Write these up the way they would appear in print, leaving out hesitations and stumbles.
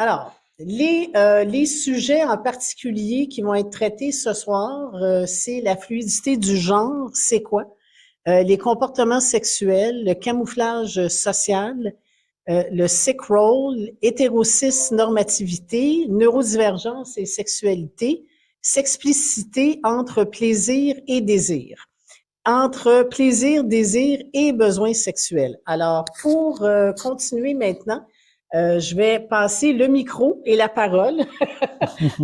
Alors, les sujets en particulier qui vont être traités ce soir, c'est la fluidité du genre, c'est quoi? Les comportements sexuels, le camouflage social, le sick role, hétérocis normativité, neurodivergence et sexualité, sexplicité entre plaisir et désir, entre plaisir, désir et besoins sexuels. Alors, pour continuer maintenant, je vais passer le micro et la parole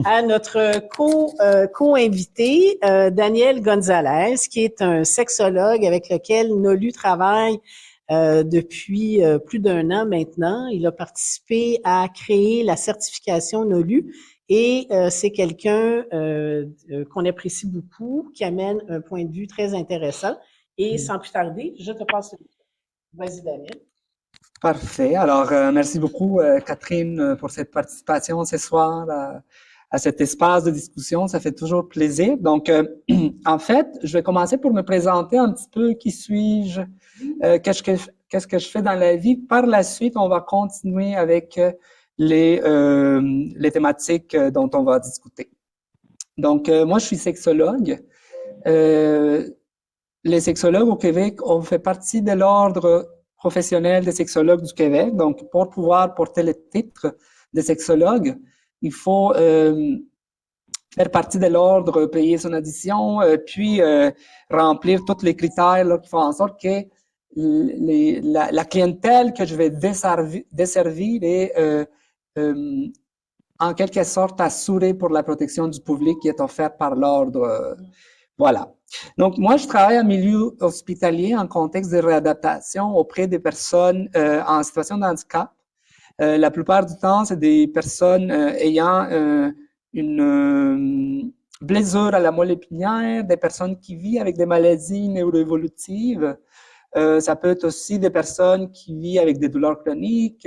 à notre co-invité, Daniel Gonzalez, qui est un sexologue avec lequel Nolu travaille depuis plus d'un an maintenant. Il a participé à créer la certification Nolu et c'est quelqu'un qu'on apprécie beaucoup, qui amène un point de vue très intéressant. Et sans plus tarder, je te passe le micro. Vas-y, Daniel. Parfait. Alors, merci beaucoup, Catherine, pour cette participation ce soir à cet espace de discussion. Ça fait toujours plaisir. Donc, en fait, je vais commencer pour me présenter un petit peu qui suis-je, qu'est-ce que je fais dans la vie. Par la suite, on va continuer avec les thématiques dont on va discuter. Donc, moi, je suis sexologue. Les sexologues au Québec, on fait partie de l'ordre professionnel des sexologues du Québec. Donc, pour pouvoir porter le titre de sexologue, il faut faire partie de l'ordre, payer son addition, puis remplir tous les critères là, qui font en sorte que la clientèle que je vais desservir est en quelque sorte assurée pour la protection du public qui est offerte par l'ordre. Voilà. Donc, moi, je travaille en milieu hospitalier en contexte de réadaptation auprès des personnes en situation de handicap. La plupart du temps, c'est des personnes ayant une blessure à la moelle épinière, des personnes qui vivent avec des maladies neuroévolutives. Ça peut être aussi des personnes qui vivent avec des douleurs chroniques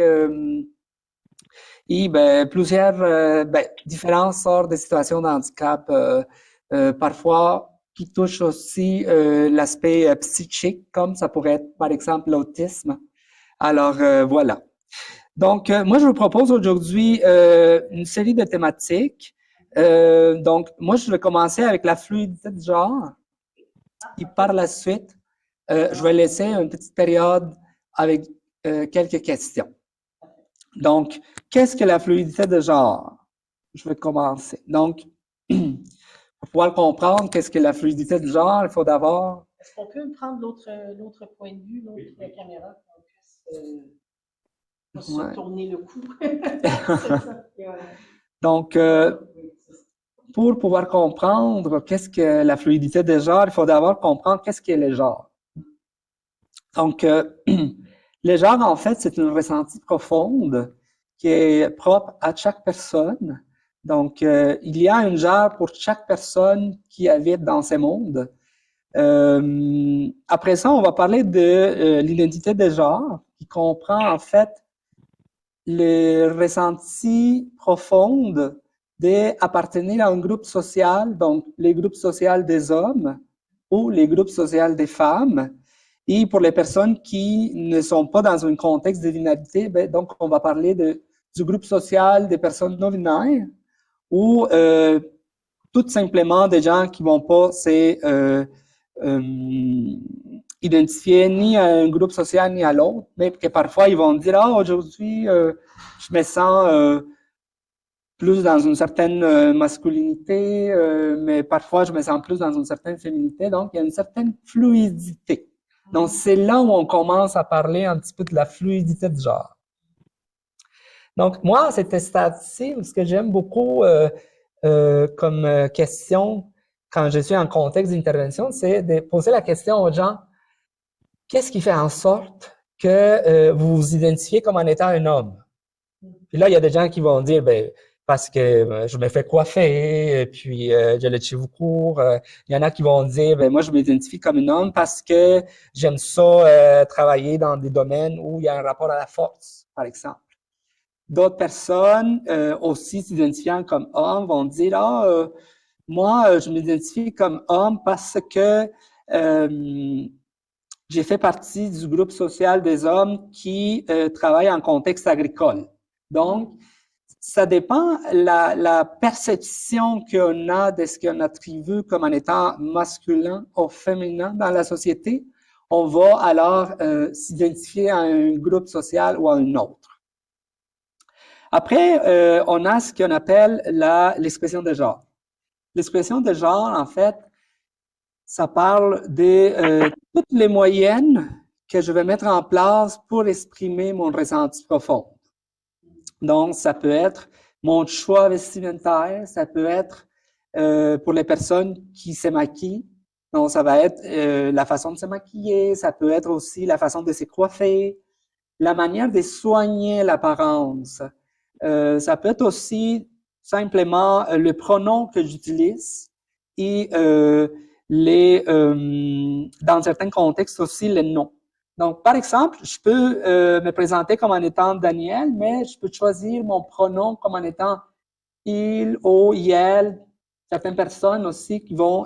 et plusieurs différentes sortes de situations de handicap. Parfois, qui touche aussi l'aspect psychique, comme ça pourrait être, par exemple, l'autisme. Alors, voilà. Donc, moi, je vous propose aujourd'hui une série de thématiques. Donc, moi, je vais commencer avec la fluidité de genre. Et par la suite, je vais laisser une petite période avec quelques questions. Donc, qu'est-ce que la fluidité de genre? Je vais commencer. Donc, pour pouvoir comprendre qu'est-ce que la fluidité du genre, il faut d'abord... Est-ce qu'on peut prendre l'autre point de vue, l'autre caméra, qu'on puisse se tourner le cou? Donc, pour pouvoir comprendre qu'est-ce que la fluidité des genres, il faut d'abord comprendre qu'est-ce qu'est le genre. Donc, le genre, en fait, c'est une ressentie profonde qui est propre à chaque personne. Donc, il y a un genre pour chaque personne qui habite dans ce monde. Après ça, on va parler de l'identité de genre, qui comprend en fait le ressenti profond d'appartenir à un groupe social, donc les groupes sociaux des hommes ou les groupes sociaux des femmes. Et pour les personnes qui ne sont pas dans un contexte de binarité, donc on va parler du groupe social des personnes non binaires ou tout simplement des gens qui vont pas identifier ni à un groupe social ni à l'autre, mais que parfois ils vont dire « Ah, aujourd'hui, je me sens plus dans une certaine masculinité, mais parfois je me sens plus dans une certaine féminité. » Donc, il y a une certaine fluidité. Donc, c'est là où on commence à parler un petit peu de la fluidité de genre. Donc, moi, à cette stade-ci, ce que j'aime beaucoup comme question quand je suis en contexte d'intervention, c'est de poser la question aux gens, qu'est-ce qui fait en sorte que vous vous identifiez comme en étant un homme? Puis là, il y a des gens qui vont dire, parce que je me fais coiffer, et puis j'ai le cheveu court. Il y en a qui vont dire, moi, je m'identifie comme un homme parce que j'aime ça travailler dans des domaines où il y a un rapport à la force, par exemple. D'autres personnes aussi s'identifiant comme hommes vont dire, moi, je m'identifie comme homme parce que j'ai fait partie du groupe social des hommes qui travaillent en contexte agricole. Donc, ça dépend la perception qu'on a de ce qu'on attribue comme en étant masculin ou féminin dans la société. On va alors s'identifier à un groupe social ou à un autre. Après, on a ce qu'on appelle l'expression de genre. L'expression de genre, en fait, ça parle de toutes les moyennes que je vais mettre en place pour exprimer mon ressenti profond. Donc, ça peut être mon choix vestimentaire, ça peut être pour les personnes qui se maquillent. Donc, ça va être la façon de se maquiller, ça peut être aussi la façon de se coiffer, la manière de soigner l'apparence. Ça peut être aussi simplement le pronom que j'utilise et dans certains contextes aussi les noms. Donc, par exemple, je peux me présenter comme en étant Daniel, mais je peux choisir mon pronom comme en étant il, ou elle. Certaines personnes aussi qui vont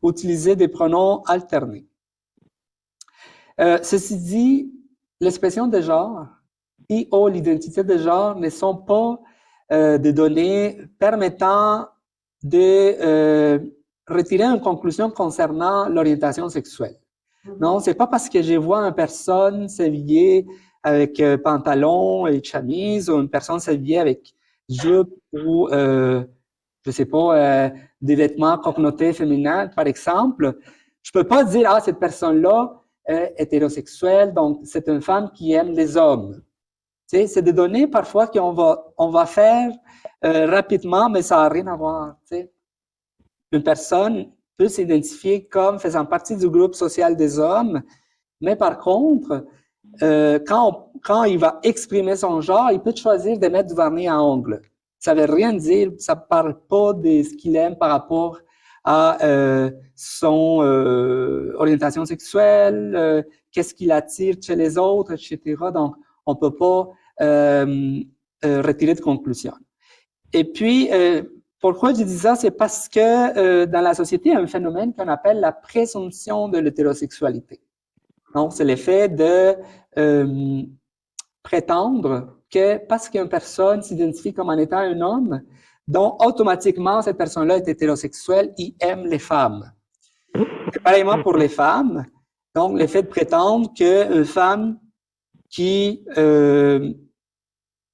utiliser des pronoms alternés. Ceci dit, l'expression de genre et ou l'identité de genre ne sont pas des données permettant de retirer une conclusion concernant l'orientation sexuelle. Non, c'est pas parce que je vois une personne s'habiller avec pantalon et chemise ou une personne s'habiller avec jupe ou, je sais pas, des vêtements connotés féminins, par exemple. Je peux pas dire, ah, cette personne-là est hétérosexuelle, donc c'est une femme qui aime les hommes. Tu sais, c'est des données parfois qu'on va faire rapidement, mais ça n'a rien à voir. Tu sais. Une personne peut s'identifier comme faisant partie du groupe social des hommes, mais par contre, quand il va exprimer son genre, il peut choisir de mettre du vernis à ongles. Ça veut rien dire, ça parle pas de ce qu'il aime par rapport à son orientation sexuelle, qu'est-ce qu'il attire chez les autres, etc. Donc, on peut pas retirer de conclusion. Et puis, pourquoi je dis ça? C'est parce que dans la société, il y a un phénomène qu'on appelle la présomption de l'hétérosexualité. Donc, c'est l'effet de prétendre que parce qu'une personne s'identifie comme en étant un homme, donc automatiquement, cette personne-là est hétérosexuelle, il aime les femmes. Et pareillement pour les femmes, donc l'effet de prétendre qu'une femme qui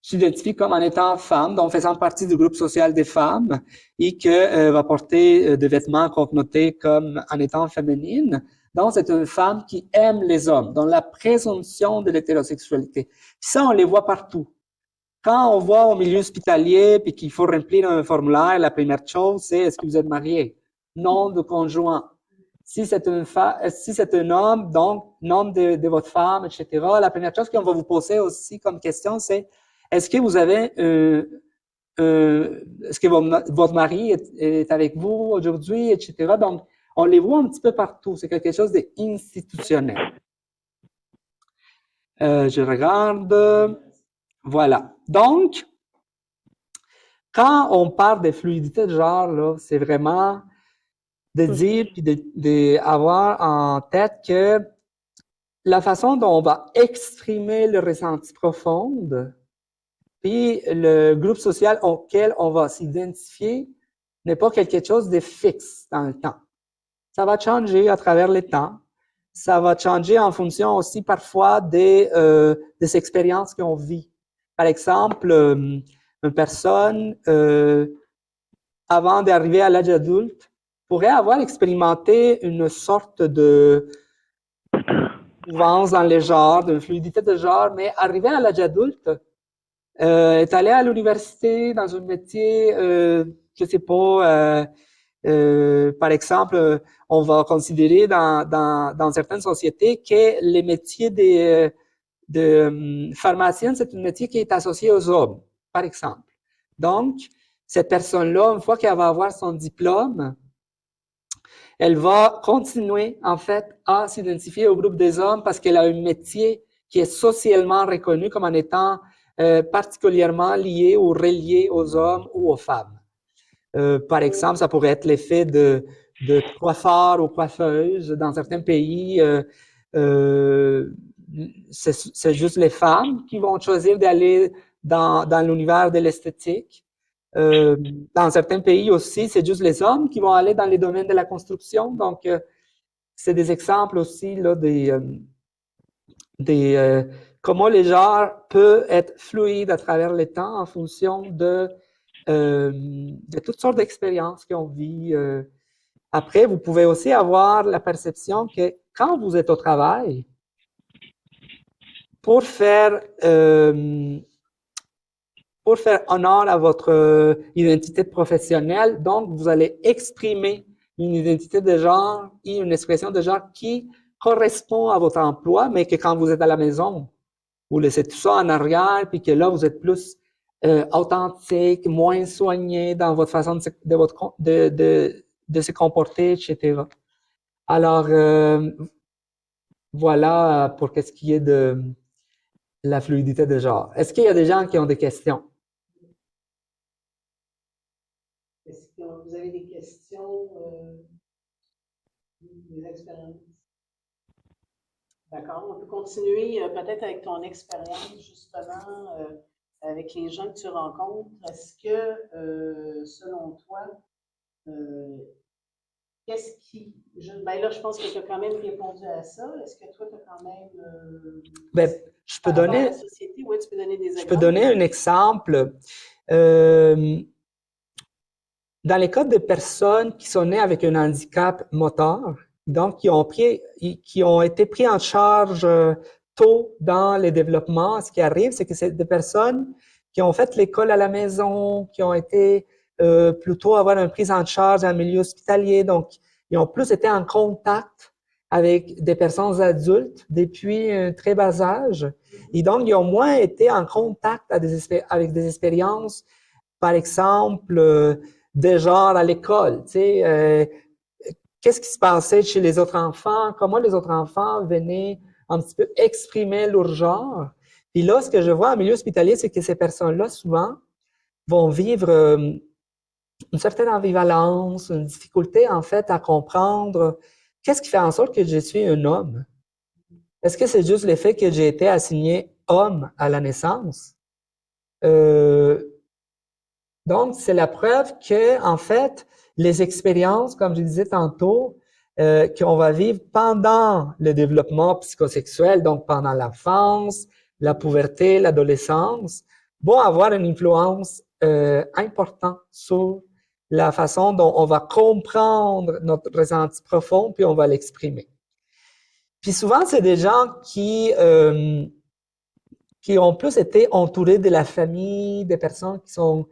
s'identifie comme en étant femme, donc faisant partie du groupe social des femmes, et que va porter des vêtements connotés comme en étant féminine. Donc, c'est une femme qui aime les hommes, donc la présomption de l'hétérosexualité. Puis ça, on les voit partout. Quand on voit au milieu hospitalier, puis qu'il faut remplir un formulaire, la première chose, c'est est-ce que vous êtes marié? Nom de conjoint. Si c'est un homme, donc nom de votre femme, etc. La première chose qu'on va vous poser aussi comme question, c'est est-ce que vous avez, est-ce que votre mari est avec vous aujourd'hui, etc. Donc, on les voit un petit peu partout. C'est quelque chose d'institutionnel. Je regarde. Voilà. Donc, quand on parle de fluidité de genre, là, c'est vraiment de dire puis d'avoir en tête que la façon dont on va exprimer le ressenti profond, puis le groupe social auquel on va s'identifier n'est pas quelque chose de fixe dans le temps. Ça va changer à travers le temps. Ça va changer en fonction aussi parfois des expériences qu'on vit. Par exemple, une personne, avant d'arriver à l'âge adulte, pourrait avoir expérimenté une sorte de mouvance dans les genres, de fluidité de genre, mais arrivé à l'âge adulte, est allé à l'université dans un métier, je sais pas, par exemple, on va considérer dans certaines sociétés que les métiers de pharmacien, c'est un métier qui est associé aux hommes, par exemple. Donc, cette personne-là, une fois qu'elle va avoir son diplôme, elle va continuer, en fait, à s'identifier au groupe des hommes parce qu'elle a un métier qui est socialement reconnu comme en étant particulièrement lié ou relié aux hommes ou aux femmes. Par exemple, ça pourrait être l'effet de coiffeur ou coiffeuse. Dans certains pays, c'est juste les femmes qui vont choisir d'aller dans l'univers de l'esthétique. Dans certains pays aussi, c'est juste les hommes qui vont aller dans les domaines de la construction. Donc, c'est des exemples aussi là, comment les genres peuvent être fluides à travers le temps en fonction de toutes sortes d'expériences qu'on vit. Après, vous pouvez aussi avoir la perception que quand vous êtes au travail, pour faire honneur à votre identité professionnelle, donc vous allez exprimer une identité de genre et une expression de genre qui correspond à votre emploi, mais que quand vous êtes à la maison, vous laissez tout ça en arrière, puis que là, vous êtes plus authentique, moins soigné dans votre façon de se comporter, etc. Alors, voilà pour ce qui est de la fluidité de genre. Est-ce qu'il y a des gens qui ont des questions? Est-ce que vous avez des questions, des expériences? D'accord, on peut continuer peut-être avec ton expérience, justement, avec les gens que tu rencontres. Est-ce que, selon toi, qu'est-ce qui... ben là, je pense que tu as quand même répondu à ça. Est-ce que toi, tu as quand même... Ben, je peux donner... la société, oui, tu peux donner des exemples. Je peux donner un exemple. Dans les cas de personnes qui sont nées avec un handicap moteur, donc qui ont été pris en charge tôt dans le développement, ce qui arrive, c'est que c'est des personnes qui ont fait l'école à la maison, qui ont été plutôt avoir une prise en charge en milieu hospitalier, donc ils ont plus été en contact avec des personnes adultes depuis un très bas âge, et donc ils ont moins été en contact avec des expériences, par exemple, de genre à l'école, tu sais, qu'est-ce qui se passait chez les autres enfants, comment les autres enfants venaient un petit peu exprimer leur genre. Puis là, ce que je vois en milieu hospitalier, c'est que ces personnes-là, souvent, vont vivre une certaine ambivalence, une difficulté, en fait, à comprendre qu'est-ce qui fait en sorte que je suis un homme. Est-ce que c'est juste le fait que j'ai été assigné homme à la naissance? Donc, c'est la preuve que, en fait, les expériences, comme je disais tantôt, qu'on va vivre pendant le développement psychosexuel, donc pendant l'enfance, la puberté, l'adolescence, vont avoir une influence importante sur la façon dont on va comprendre notre ressenti profond, puis on va l'exprimer. Puis souvent, c'est des gens qui ont plus été entourés de la famille, des personnes qui ont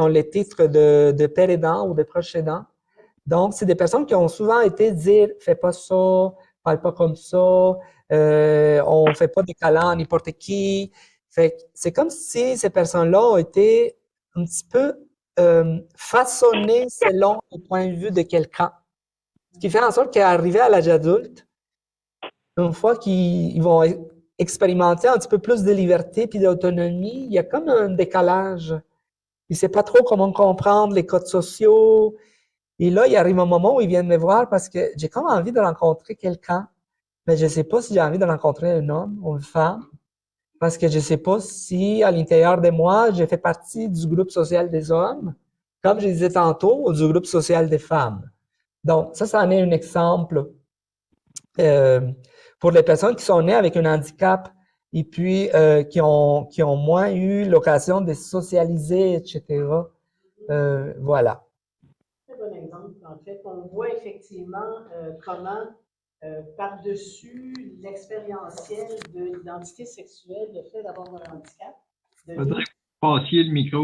les titres de père aidant ou de proche aidant. Donc, c'est des personnes qui ont souvent été dire « fais pas ça, parle pas comme ça, on fait pas des câlins à n'importe qui ». Fait c'est comme si ces personnes-là ont été un petit peu façonnées selon le point de vue de quelqu'un. Ce qui fait en sorte qu'arrivé à l'âge adulte, une fois qu'ils vont expérimenter un petit peu plus de liberté puis d'autonomie, il y a comme un décalage. Ils ne savent pas trop comment comprendre les codes sociaux. Et là, il arrive un moment où ils viennent me voir parce que j'ai comme envie de rencontrer quelqu'un, mais je ne sais pas si j'ai envie de rencontrer un homme ou une femme, parce que je ne sais pas si à l'intérieur de moi, je fais partie du groupe social des hommes, comme je disais tantôt, ou du groupe social des femmes. Donc, ça en est un exemple pour les personnes qui sont nées avec un handicap et puis qui ont moins eu l'occasion de socialiser, etc. Voilà. C'est un bon exemple, en fait. On voit effectivement comment, par-dessus l'expérientiel de l'identité sexuelle, le fait d'avoir un handicap. Faudrait que vous passiez le micro.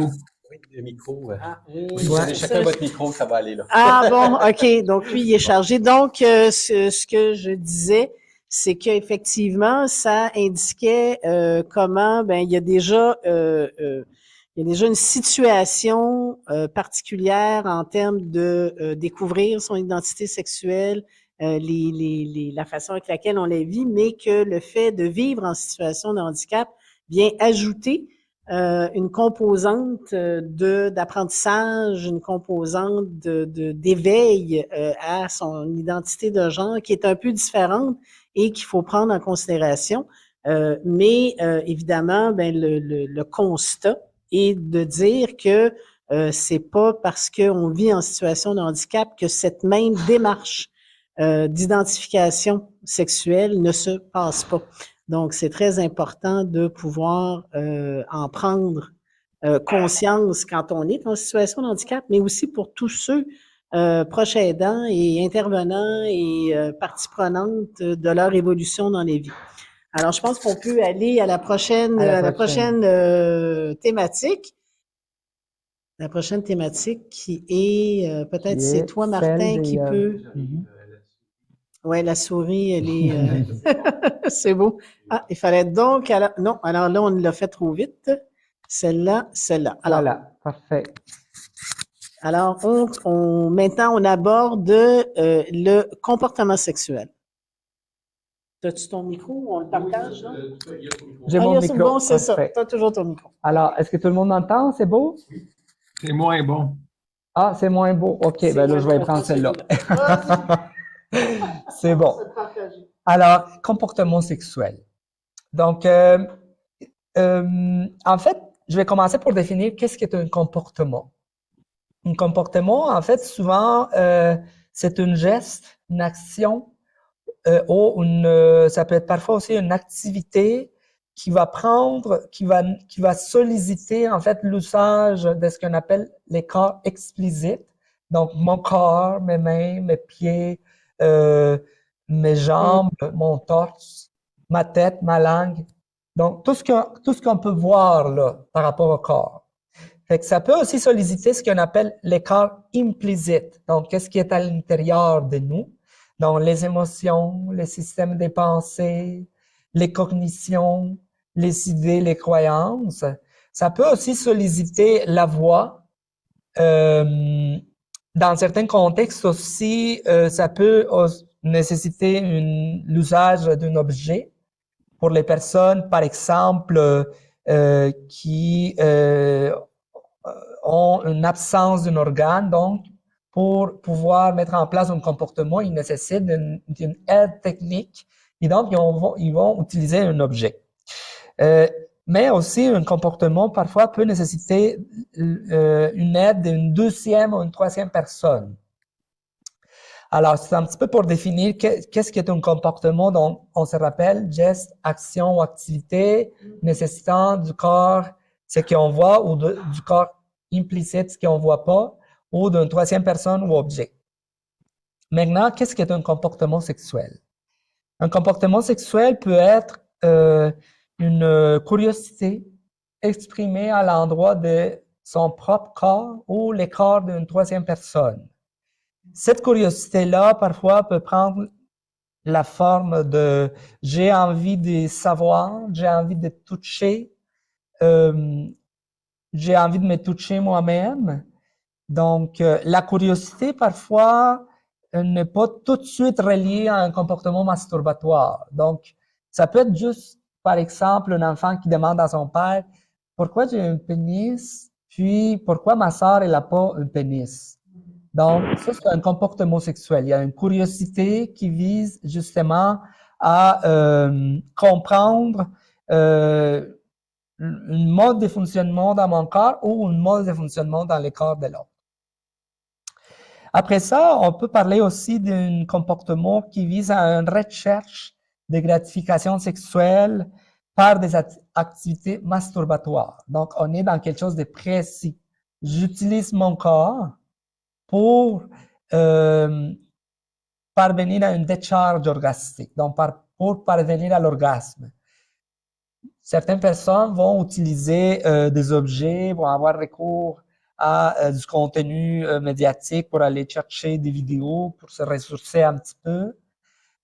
Oui, le micro. Oui, vous avez chacun votre micro, ça va aller là. Ah bon, OK. Donc, lui, il est chargé. Donc, ce que je disais, c'est qu'effectivement, ça indiquait comment, ben, il y a déjà une situation particulière en termes de découvrir son identité sexuelle, la façon avec laquelle on la vit, mais que le fait de vivre en situation de handicap vient ajouter une composante d'apprentissage, une composante d'éveil à son identité de genre qui est un peu différente et qu'il faut prendre en considération. Mais évidemment, ben, le constat est de dire que c'est pas parce qu'on vit en situation de handicap que cette même démarche d'identification sexuelle ne se passe pas. Donc, c'est très important de pouvoir en prendre conscience quand on est en situation de handicap, mais aussi pour tous ceux proches aidants et intervenants et parties prenantes de leur évolution dans les vies. Alors, je pense qu'on peut aller à la prochaine, thématique. La prochaine thématique qui est, peut-être c'est toi, Martin, qui peut... Ouais, la souris, elle est... c'est beau. Ah, il fallait donc... Non, alors là, on l'a fait trop vite. Celle-là, celle-là. Alors, Voilà, parfait. alors maintenant, on aborde le comportement sexuel. As-tu ton micro ou on le partage, là? J'ai mon micro. Bon, c'est ça. Parfait. Tu as toujours ton micro. Alors, est-ce que tout le monde m'entend? C'est beau? C'est moins bon. Ah, c'est moins beau. OK, ben là, je vais prendre celle-là. C'est bon. Alors, comportement sexuel. Donc, en fait, je vais commencer pour définir qu'est-ce qu'est un comportement. Un comportement, en fait, souvent, c'est un geste, une action, ou ça peut être parfois aussi une activité qui va solliciter, en fait, l'usage de ce qu'on appelle les corps explicites. Donc, mon corps, mes mains, mes pieds, mes jambes, mon torse, ma tête, ma langue. Donc, tout ce qu'on peut voir là par rapport au corps. Fait que ça peut aussi solliciter ce qu'on appelle les corps implicites. Donc, qu'est-ce qui est à l'intérieur de nous? Donc, les émotions, les systèmes des pensées, les cognitions, les idées, les croyances. Ça peut aussi solliciter la voix. Dans certains contextes aussi, ça peut nécessiter l'usage d'un objet. Pour les personnes, par exemple, qui ont une absence d'un organe, donc pour pouvoir mettre en place un comportement, ils nécessitent d'une aide technique et donc ils vont utiliser un objet. Mais aussi, un comportement parfois peut nécessiter une aide d'une deuxième ou une troisième personne. Alors, c'est un petit peu pour définir qu'est-ce qui est un comportement dont on se rappelle, geste, action ou activité nécessitant du corps, ce qu'on voit, ou du corps implicite, ce qu'on ne voit pas, ou d'une troisième personne ou objet. Maintenant, qu'est-ce qui est un comportement sexuel? Un comportement sexuel peut être une curiosité exprimée à l'endroit de son propre corps ou les corps d'une troisième personne. Cette curiosité-là, parfois, peut prendre la forme de « j'ai envie de savoir, j'ai envie de toucher, j'ai envie de me toucher moi-même ». Donc, la curiosité, parfois, n'est pas tout de suite reliée à un comportement masturbatoire. Donc, ça peut être juste, par exemple, un enfant qui demande à son père « Pourquoi j'ai un pénis? Puis, pourquoi ma sœur, elle n'a pas un pénis? » Donc, ça, c'est un comportement sexuel. Il y a une curiosité qui vise justement à comprendre un mode de fonctionnement dans mon corps ou un mode de fonctionnement dans le corps de l'autre. Après ça, on peut parler aussi d'un comportement qui vise à une recherche de gratification sexuelle par des activités masturbatoires. Donc, on est dans quelque chose de précis. J'utilise mon corps pour parvenir à une décharge orgastique, donc pour parvenir à l'orgasme. Certaines personnes vont utiliser des objets, vont avoir recours à du contenu médiatique pour aller chercher des vidéos, pour se ressourcer un petit peu.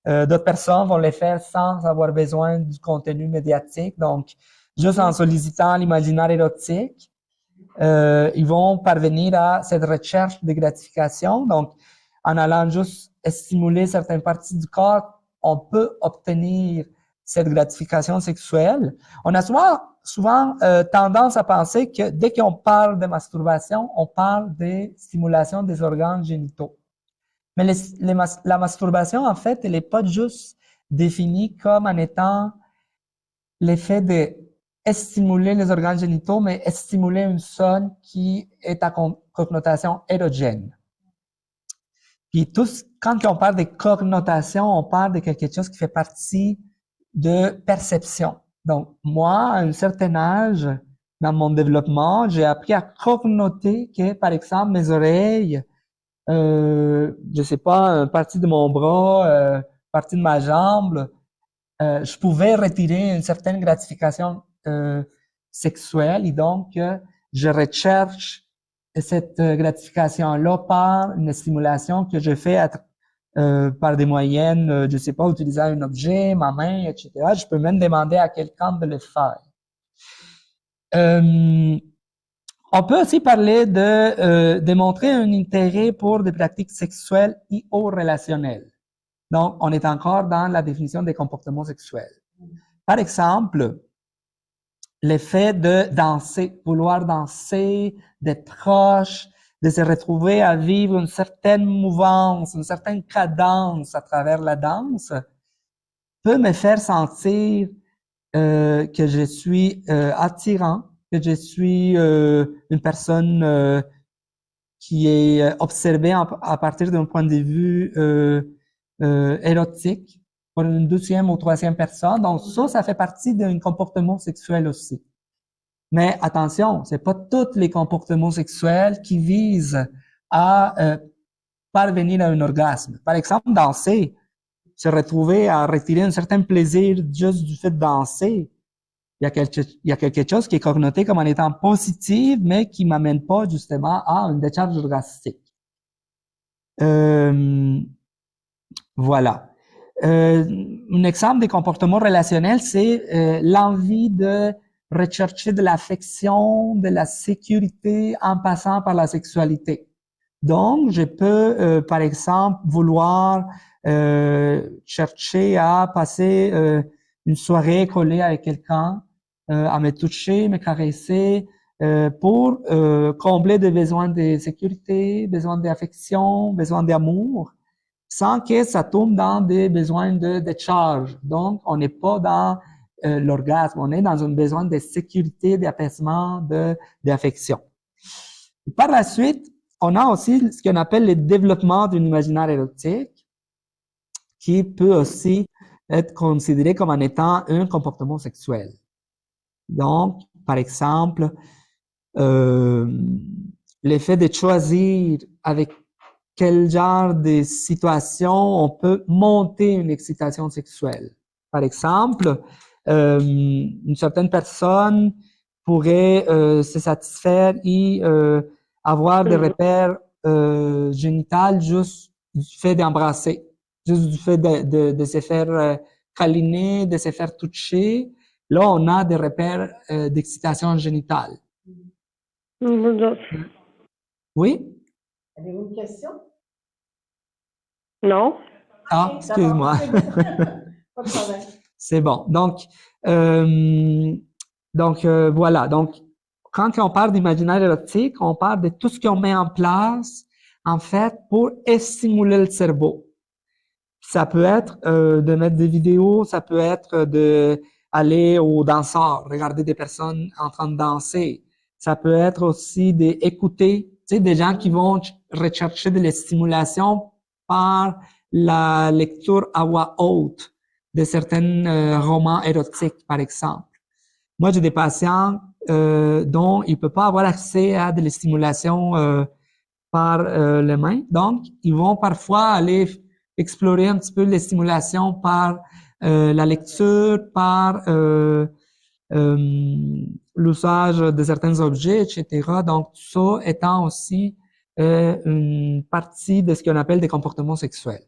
D'autres personnes vont les faire sans avoir besoin du contenu médiatique, donc juste en sollicitant l'imaginaire érotique. Ils vont parvenir à cette recherche de gratification. Donc, en allant juste stimuler certaines parties du corps, on peut obtenir cette gratification sexuelle. On a souvent tendance à penser que dès qu'on parle de masturbation, on parle de stimulation des organes génitaux. Mais la masturbation, en fait, elle n'est pas juste définie comme en étant l'effet de stimuler les organes génitaux, mais stimuler une zone qui est à connotation érogène. Puis quand on parle de connotation, on parle de quelque chose qui fait partie de perception. Donc, moi, à un certain âge, dans mon développement, j'ai appris à connoter que, par exemple, mes oreilles, je sais pas, une partie de mon bras, partie de ma jambe, je pouvais retirer une certaine gratification sexuelle et donc je recherche cette gratification-là par une stimulation que je fais par des moyens, je sais pas, utilisant un objet, ma main, etc. Je peux même demander à quelqu'un de le faire. On peut aussi parler de démontrer un intérêt pour des pratiques sexuelles et ou relationnelles. Donc, on est encore dans la définition des comportements sexuels. Par exemple, l'effet de danser, vouloir danser, d'être proche, de se retrouver à vivre une certaine mouvance, une certaine cadence à travers la danse, peut me faire sentir que je suis attirant, que je suis une personne qui est observée à partir d'un point de vue érotique pour une deuxième ou troisième personne. Donc ça fait partie d'un comportement sexuel aussi. Mais attention, c'est pas tous les comportements sexuels qui visent à parvenir à un orgasme. Par exemple, danser, se retrouver à retirer un certain plaisir juste du fait de danser. Il y a quelque chose qui est connoté comme en étant positif, mais qui m'amène pas justement à une décharge orgastique. Voilà. Un exemple des comportements relationnels, c'est l'envie de rechercher de l'affection, de la sécurité en passant par la sexualité. Donc, je peux, par exemple, vouloir chercher à passer une soirée collée avec quelqu'un, à me toucher, me caresser, pour combler des besoins de sécurité, besoins d'affection, besoins d'amour, sans que ça tombe dans des besoins de décharge. Donc, on n'est pas dans l'orgasme, on est dans un besoin de sécurité, d'apaisement, d'affection. Par la suite, on a aussi ce qu'on appelle le développement d'un imaginaire érotique, qui peut aussi être considéré comme en étant un comportement sexuel. Donc, par exemple, l'effet de choisir avec quel genre de situation on peut monter une excitation sexuelle. Par exemple, une certaine personne pourrait se satisfaire et avoir des repères génitales juste du fait d'embrasser, juste du fait de se faire câliner, de se faire toucher. Là, on a des repères d'excitation génitale. Oui? Avez-vous une question? Non. Ah, excuse-moi. Pas de problème. C'est bon. Donc, voilà. Donc, quand on parle d'imaginaire érotique, on parle de tout ce qu'on met en place, en fait, pour stimuler le cerveau. Ça peut être de mettre des vidéos, ça peut être de aller au danseur, regarder des personnes en train de danser. Ça peut être aussi d'écouter, tu sais, des gens qui vont rechercher de la stimulation par la lecture à voix haute de certains romans érotiques, par exemple. Moi, j'ai des patients dont ils ne peuvent pas avoir accès à de la stimulation par les mains. Donc, ils vont parfois aller explorer un petit peu les stimulations par la lecture, par l'usage de certains objets, etc. Donc, ça étant aussi une partie de ce qu'on appelle des comportements sexuels.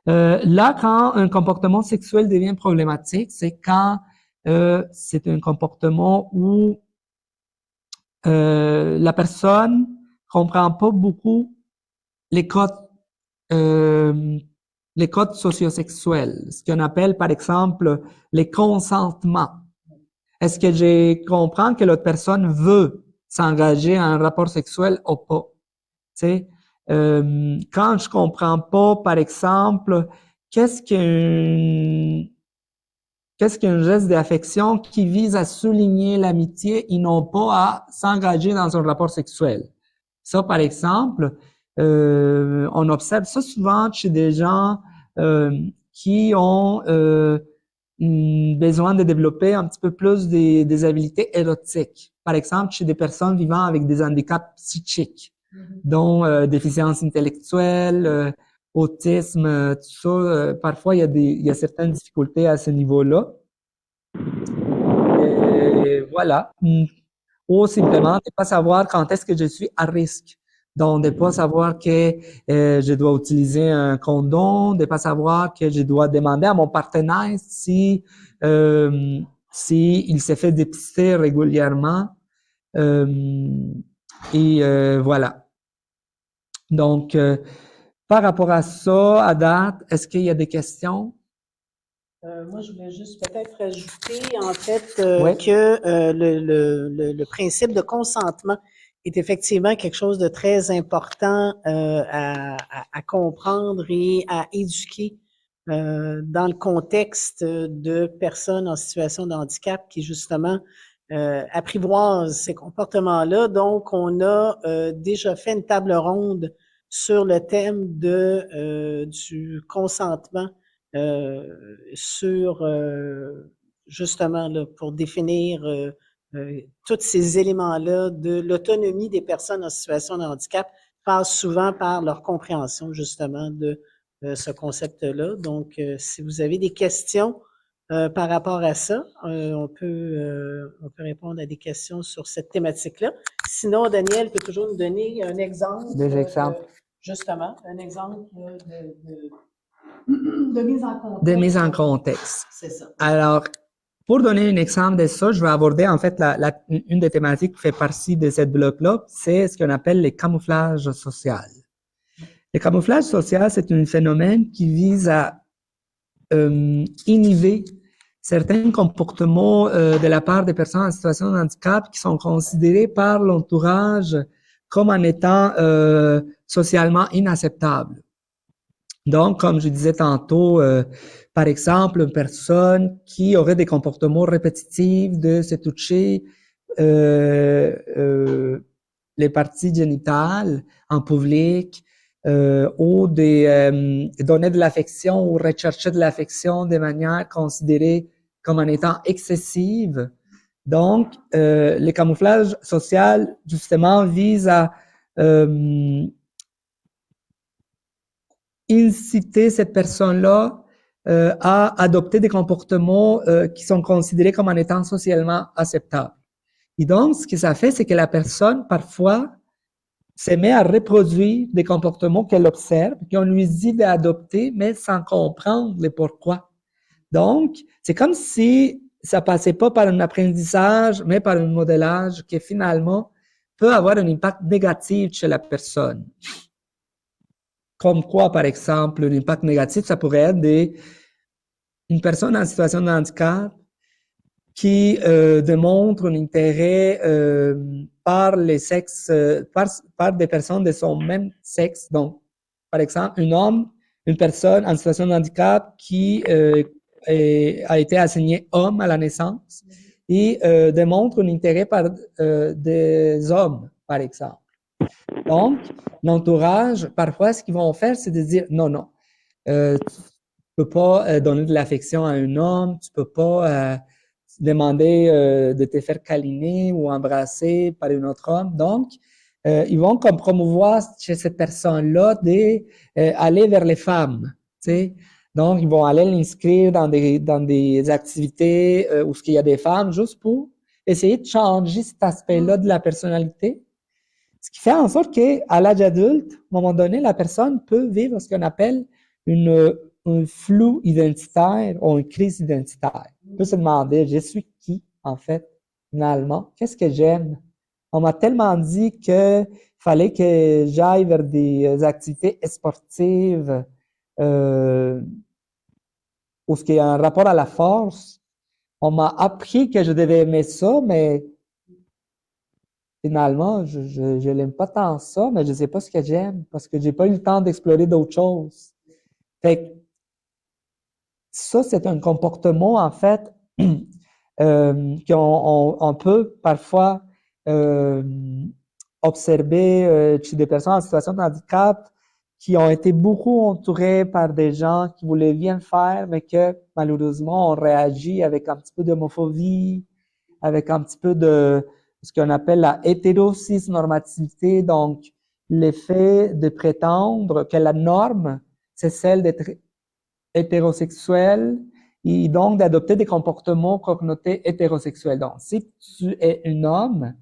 Là, quand un comportement sexuel devient problématique, c'est quand c'est un comportement où la personne comprend pas beaucoup les codes sociosexuels, ce qu'on appelle par exemple les consentements. Est-ce que je comprends que l'autre personne veut s'engager à un rapport sexuel ou pas? Tu sais, quand je comprends pas, par exemple, qu'est-ce qu'est-ce qu'un geste d'affection qui vise à souligner l'amitié et non pas à s'engager dans un rapport sexuel. Ça, par exemple, on observe ça souvent chez des gens qui ont besoin de développer un petit peu plus des habiletés érotiques. Par exemple, chez des personnes vivant avec des handicaps psychiques, dont déficience intellectuelle, autisme, tout ça. Parfois, il y a certaines difficultés à ce niveau-là. Et voilà. Ou simplement, de ne pas savoir quand est-ce que je suis à risque. Donc, de ne pas savoir que je dois utiliser un condom, de ne pas savoir que je dois demander à mon partenaire si il s'est fait dépister régulièrement. Voilà. Donc, par rapport à ça, à date, est-ce qu'il y a des questions? Moi, je voulais juste peut-être ajouter, en fait, Oui. que le principe de consentement est effectivement quelque chose de très important à comprendre et à éduquer dans le contexte de personnes en situation de handicap qui, justement, apprivoisent ces comportements-là. Donc, on a déjà fait une table ronde sur le thème du consentement sur justement là, pour définir tous ces éléments-là de l'autonomie des personnes en situation de handicap passe souvent par leur compréhension justement de ce concept-là. Donc, si vous avez des questions par rapport à ça, on peut répondre à des questions sur cette thématique-là. Sinon, Daniel peut toujours nous donner un exemple. Des exemples. Justement, un exemple de mise en contexte. De mise en contexte. C'est ça. Alors, pour donner un exemple de ça, je vais aborder en fait une des thématiques qui fait partie de cette bloc-là, c'est ce qu'on appelle les camouflages sociaux. Le camouflage social, c'est un phénomène qui vise à inhiber certains comportements de la part des personnes en situation de handicap qui sont considérés par l'entourage comme en étant socialement inacceptables. Donc, comme je disais tantôt, par exemple, une personne qui aurait des comportements répétitifs de se toucher les parties génitales en public ou de donner de l'affection ou rechercher de l'affection de manière considérée comme en étant excessive. Donc, le camouflage social, justement, vise à inciter cette personne-là à adopter des comportements qui sont considérés comme en étant socialement acceptables. Et donc, ce que ça fait, c'est que la personne, parfois, se met à reproduire des comportements qu'elle observe, qu'on lui dit d'adopter, mais sans comprendre le pourquoi. Donc, c'est comme si ça passait pas par un apprentissage, mais par un modélage qui, finalement, peut avoir un impact négatif chez la personne. Comme quoi, par exemple, l'impact négatif, ça pourrait être une personne en situation de handicap qui démontre un intérêt par les sexes, par des personnes de son même sexe. Donc, par exemple, une personne en situation de handicap qui a été assignée homme à la naissance et démontre un intérêt par des hommes, par exemple. Donc, l'entourage, parfois, ce qu'ils vont faire, c'est de dire non, non, tu peux pas donner de l'affection à un homme, tu peux pas demander de te faire câliner ou embrasser par un autre homme. Donc, ils vont comme promouvoir chez cette personne-là d'aller vers les femmes, tu sais. Donc, ils vont aller l'inscrire dans des activités où il y a des femmes, juste pour essayer de changer cet aspect-là de la personnalité. Ce qui fait en sorte qu'à l'âge adulte, à un moment donné, la personne peut vivre ce qu'on appelle un flou identitaire ou une crise identitaire. On peut se demander, je suis qui, en fait, finalement? Qu'est-ce que j'aime? On m'a tellement dit qu'il fallait que j'aille vers des activités sportives où il y a un rapport à la force. On m'a appris que je devais aimer ça, mais finalement, je l'aime pas tant ça, mais je sais pas ce que j'aime parce que j'ai pas eu le temps d'explorer d'autres choses. Fait que ça, c'est un comportement, en fait, qu'on peut parfois observer chez des personnes en situation de handicap qui ont été beaucoup entourées par des gens qui voulaient bien faire, mais que malheureusement ont réagi avec un petit peu d'homophobie, avec un petit peu de ce qu'on appelle la hétérocisnormativité, donc l'effet de prétendre que la norme, c'est celle d'être hétérosexuel et donc d'adopter des comportements connotés hétérosexuels. Donc, si tu es un homme,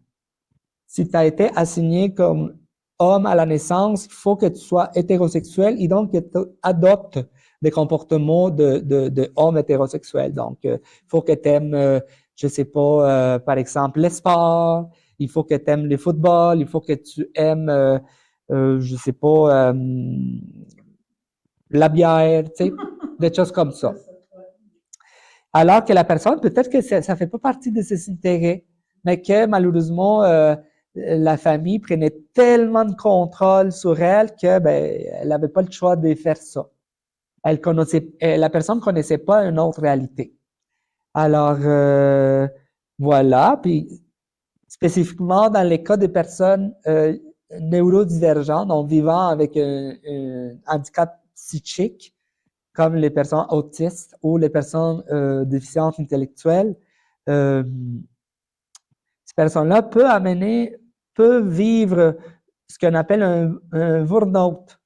si tu as été assigné comme homme à la naissance, il faut que tu sois hétérosexuel et donc que tu adoptes des comportements de homme hétérosexuel. Donc, il faut que tu aimes, je sais pas, par exemple, les sports, il faut que tu aimes le football, il faut que tu aimes, je sais pas, la bière, tu sais, des choses comme ça. Alors que la personne, peut-être que ça fait pas partie de ses intérêts, mais que malheureusement, la famille prenait tellement de contrôle sur elle que ben, elle n'avait pas le choix de faire ça. La personne connaissait pas une autre réalité. Alors, voilà. Puis, spécifiquement dans les cas de personnes neurodivergentes, donc vivant avec un handicap psychique, comme les personnes autistes ou les personnes déficientes intellectuelles, ces personnes-là peuvent vivre ce qu'on appelle un burn-out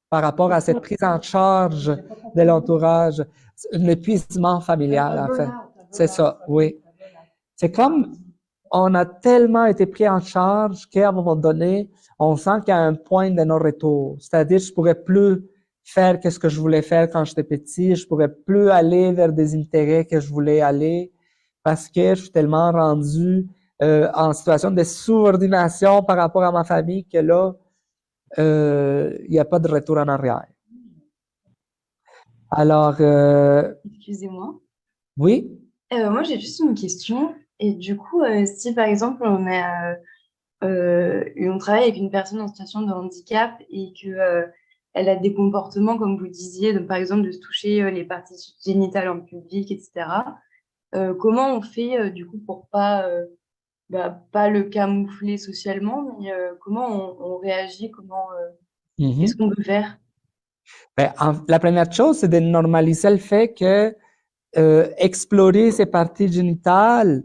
par rapport à cette prise en charge de l'entourage, un épuisement familial, en fait. C'est ça, oui. C'est comme on a tellement été pris en charge qu'à un moment donné, on sent qu'il y a un point de non-retour. C'est-à-dire, je pourrais plus faire ce que je voulais faire quand j'étais petit, je pourrais plus aller vers des intérêts que je voulais aller parce que je suis tellement rendu en situation de subordination par rapport à ma famille que là, il n'y a pas de retour en arrière. Alors, Excusez-moi. oui? Moi, j'ai juste une question. Et du coup, si par exemple, on travaille avec une personne en situation de handicap et que elle a des comportements, comme vous disiez, donc, par exemple, de se toucher les parties génitales en public, etc. Comment on fait, du coup, pour pas le camoufler socialement, mais comment on réagit, qu'est-ce qu'on peut faire? Ben, la première chose, c'est de normaliser le fait que explorer ses parties génitales,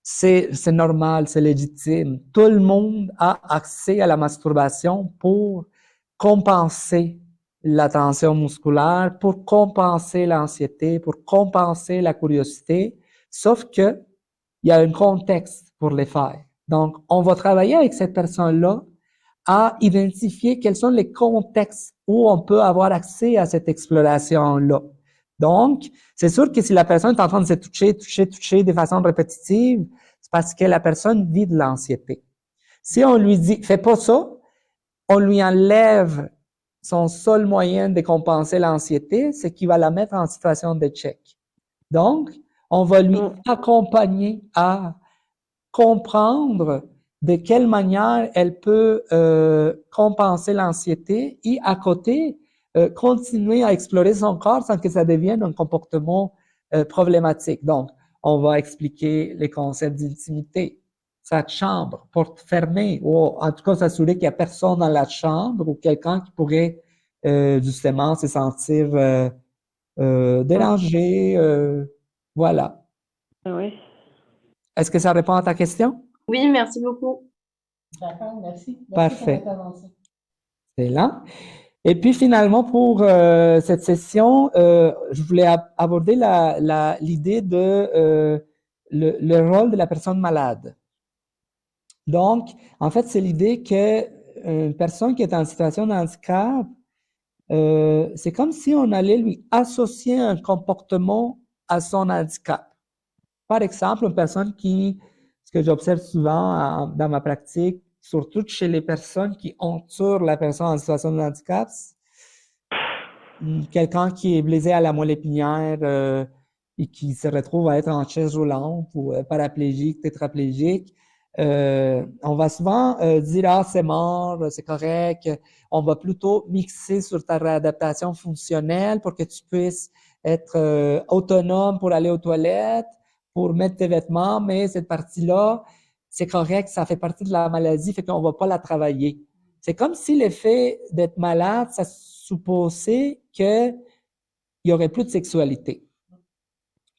c'est normal, c'est légitime. Tout le monde a accès à la masturbation pour compenser la tension musculaire, pour compenser l'anxiété, pour compenser la curiosité, sauf que il y a un contexte pour les faire. Donc, on va travailler avec cette personne-là à identifier quels sont les contextes où on peut avoir accès à cette exploration-là. Donc, c'est sûr que si la personne est en train de se toucher de façon répétitive, c'est parce que la personne vit de l'anxiété. Si on lui dit, fais pas ça, on lui enlève son seul moyen de compenser l'anxiété, c'est qu'il va la mettre en situation d'échec. Donc, on va lui accompagner à comprendre de quelle manière elle peut compenser l'anxiété et à côté, continuer à explorer son corps sans que ça devienne un comportement problématique. Donc, on va expliquer les concepts d'intimité, sa chambre, porte fermée, ou en tout cas s'assurer qu'il n'y a personne dans la chambre ou quelqu'un qui pourrait justement se sentir dérangé. Voilà. Oui. Est-ce que ça répond à ta question? Oui, merci beaucoup. D'accord, merci. Parfait. C'est là. Et puis finalement, pour cette session, je voulais aborder l'idée de le rôle de la personne malade. Donc, en fait, c'est l'idée qu'une personne qui est en situation de handicap, c'est comme si on allait lui associer un comportement à son handicap. Par exemple, une personne ce que j'observe souvent dans ma pratique, surtout chez les personnes qui entourent la personne en situation de handicap, quelqu'un qui est blessé à la moelle épinière et qui se retrouve à être en chaise roulante ou paraplégique, tétraplégique, on va souvent dire « Ah, c'est mort, c'est correct ». On va plutôt mixer sur ta réadaptation fonctionnelle pour que tu puisses être autonome pour aller aux toilettes, pour mettre tes vêtements, mais cette partie-là, c'est correct, ça fait partie de la maladie, fait qu'on va pas la travailler. C'est comme si l'effet d'être malade, ça supposait qu'il y aurait plus de sexualité.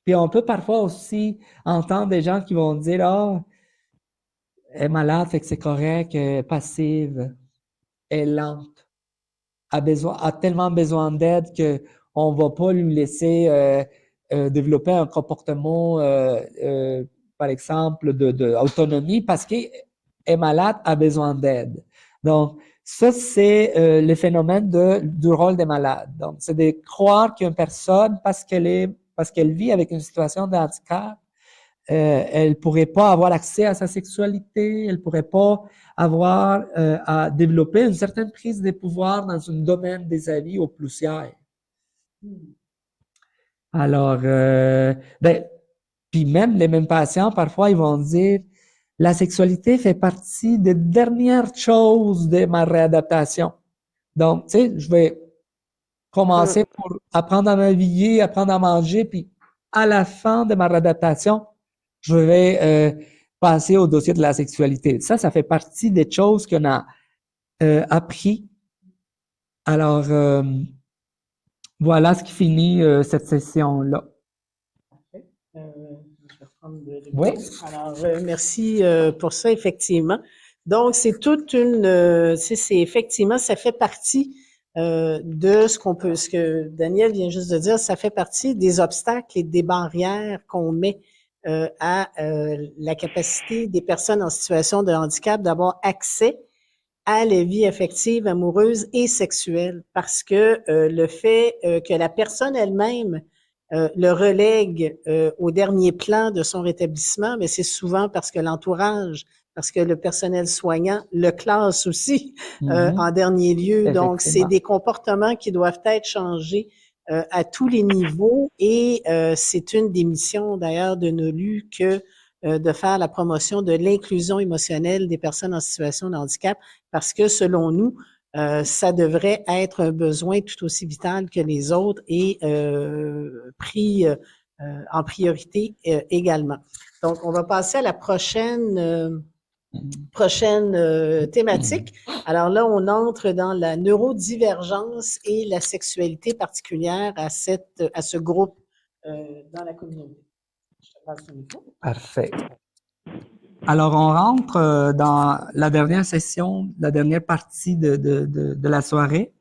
Puis on peut parfois aussi entendre des gens qui vont dire, ah, elle est malade, fait que c'est correct, elle est passive, elle est lente, a tellement besoin d'aide que on va pas lui laisser développer un comportement, par exemple, de autonomie parce qu'elle est malade, a besoin d'aide. Donc, ça, c'est le phénomène du rôle des malades. Donc, c'est de croire qu'une personne, parce qu'elle vit avec une situation de handicap, elle pourrait pas avoir accès à sa sexualité, elle pourrait pas avoir à développer une certaine prise de pouvoir dans un domaine des avis ou plusieurs. Alors, puis même les mêmes patients, parfois, ils vont dire, la sexualité fait partie des dernières choses de ma réadaptation. Donc, tu sais, je vais commencer pour apprendre à m'habiller, apprendre à manger, puis à la fin de ma réadaptation, je vais passer au dossier de la sexualité. Ça fait partie des choses qu'on a appris. Alors, voilà ce qui finit cette session-là. Je vais reprendre Oui. Alors, merci pour ça, effectivement. Donc, c'est toute une... c'est effectivement, ça fait partie de ce que Daniel vient juste de dire, ça fait partie des obstacles et des barrières qu'on met à la capacité des personnes en situation de handicap d'avoir accès à la vie affective, amoureuse et sexuelle, parce que le fait que la personne elle-même le relègue au dernier plan de son rétablissement, mais c'est souvent parce que l'entourage, parce que le personnel soignant le classe aussi en dernier lieu. Donc, c'est des comportements qui doivent être changés à tous les niveaux et c'est une des missions d'ailleurs de NOLU que de faire la promotion de l'inclusion émotionnelle des personnes en situation de handicap parce que selon nous, ça devrait être un besoin tout aussi vital que les autres et pris en priorité également. Donc, on va passer à la prochaine thématique. Alors là, on entre dans la neurodivergence et la sexualité particulière à ce groupe dans la communauté. Je te passe le micro. Parfait. Alors, on rentre dans la dernière session, la dernière partie de la soirée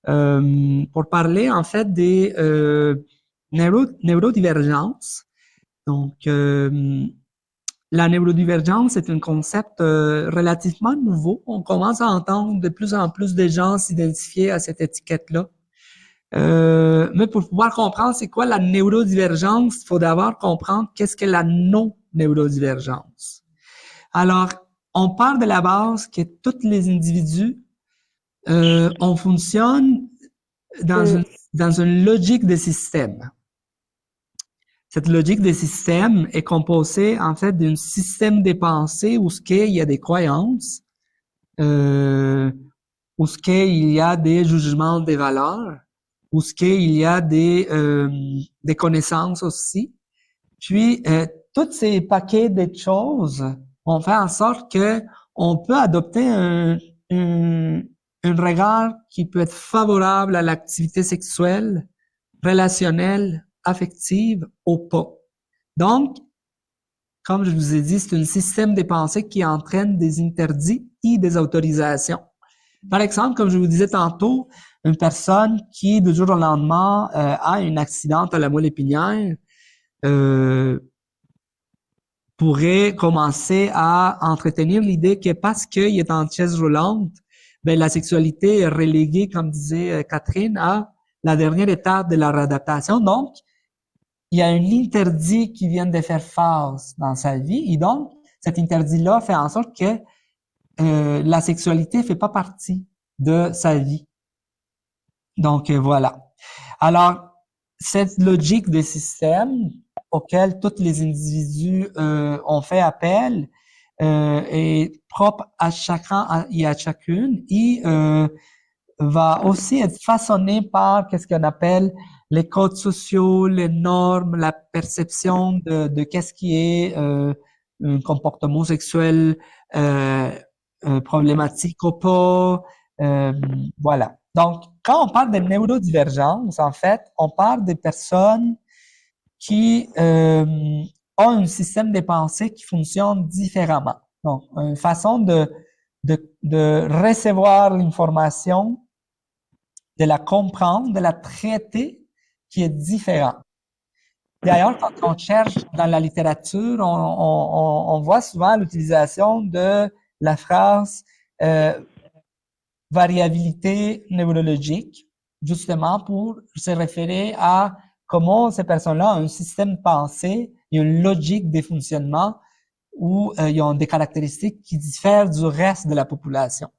pour parler en fait des neurodivergences. Donc, la neurodivergence est un concept relativement nouveau. On commence à entendre de plus en plus de gens s'identifier à cette étiquette-là. Mais pour pouvoir comprendre c'est quoi la neurodivergence, il faut d'abord comprendre qu'est-ce que la non-neurodivergence. Alors, on part de la base que tous les individus, on fonctionne dans une logique de système. Cette logique de système est composée en fait d'un système de pensée où il y a des croyances, où il y a des jugements, des valeurs, où il y a des connaissances aussi. Puis tous ces paquets de choses on fait en sorte que on peut adopter un regard qui peut être favorable à l'activité sexuelle, relationnelle, affective ou pas. Donc, comme je vous ai dit, c'est un système de pensée qui entraîne des interdits et des autorisations. Par exemple, comme je vous disais tantôt, une personne qui, du jour au lendemain, a un accident à la moelle épinière, pourrait commencer à entretenir l'idée que parce qu'il est en chaise roulante, ben la sexualité est reléguée, comme disait Catherine, à la dernière étape de la réadaptation. Donc, il y a un interdit qui vient de faire face dans sa vie, et donc, cet interdit-là fait en sorte que la sexualité fait pas partie de sa vie. Donc, voilà. Alors, cette logique de système auquel tous les individus ont fait appel est propre à chacun et à chacune et va aussi être façonné par qu'est-ce qu'on appelle les codes sociaux, les normes, la perception de qu'est-ce qui est un comportement sexuel problématique ou pas. Voilà. Donc, quand on parle de neurodivergence, en fait, on parle des personnes qui ont un système de pensée qui fonctionne différemment. Donc, une façon de recevoir l'information, de la comprendre, de la traiter, qui est différent. D'ailleurs, quand on cherche dans la littérature, on voit souvent l'utilisation de la phrase variabilité neurologique, justement pour se référer à comment ces personnes-là ont un système de pensée et une logique de fonctionnement où ils ont des caractéristiques qui diffèrent du reste de la population.